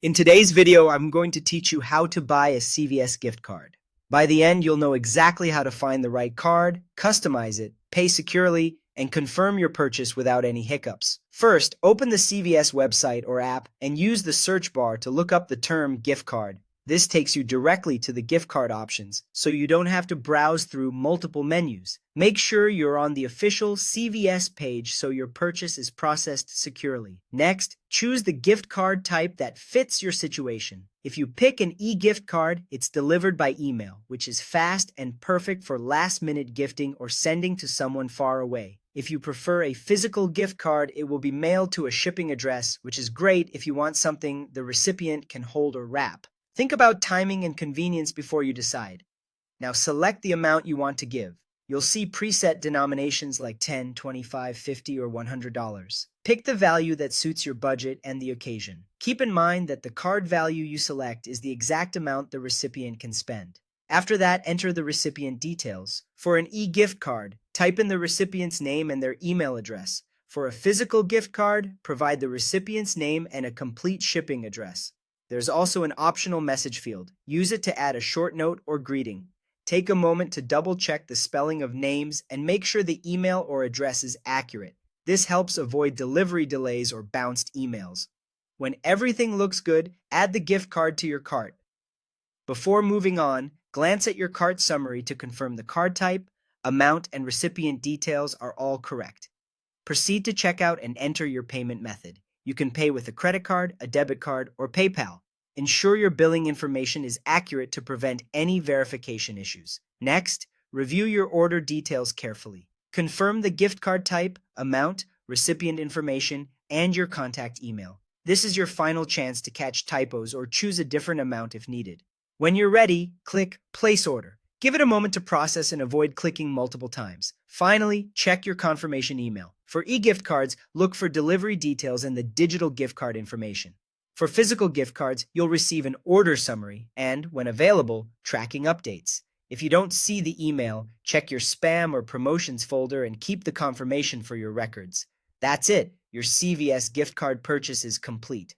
In today's video, I'm going to teach you how to buy a CVS gift card. By the end, you'll know exactly how to find the right card, customize it, pay securely, and confirm your purchase without any hiccups. First, open the CVS website or app and use the search bar to look up the term gift card. This takes you directly to the gift card options, so you don't have to browse through multiple menus. Make sure you're on the official CVS page so your purchase is processed securely. Next, choose the gift card type that fits your situation. If you pick an e-gift card, it's delivered by email, which is fast and perfect for last-minute gifting or sending to someone far away. If you prefer a physical gift card, it will be mailed to a shipping address, which is great if you want something the recipient can hold or wrap. Think about timing and convenience before you decide. Now select the amount you want to give. You'll see preset denominations like $10, $25, $50, or $100. Pick the value that suits your budget and the occasion. Keep in mind that the card value you select is the exact amount the recipient can spend. After that, enter the recipient details. For an e-gift card, type in the recipient's name and their email address. For a physical gift card, provide the recipient's name and a complete shipping address. There's also an optional message field. Use it to add a short note or greeting. Take a moment to double-check the spelling of names and make sure the email or address is accurate. This helps avoid delivery delays or bounced emails. When everything looks good, add the gift card to your cart. Before moving on, glance at your cart summary to confirm the card type, amount, and recipient details are all correct. Proceed to checkout and enter your payment method. You can pay with a credit card, a debit card, or PayPal. Ensure your billing information is accurate to prevent any verification issues. Next, review your order details carefully. Confirm the gift card type, amount, recipient information, and your contact email. This is your final chance to catch typos or choose a different amount if needed. When you're ready, click Place Order. Give it a moment to process and avoid clicking multiple times. Finally, check your confirmation email. For e-gift cards, look for delivery details and the digital gift card information. For physical gift cards, you'll receive an order summary and, when available, tracking updates. If you don't see the email, check your spam or promotions folder and keep the confirmation for your records. That's it. Your CVS gift card purchase is complete.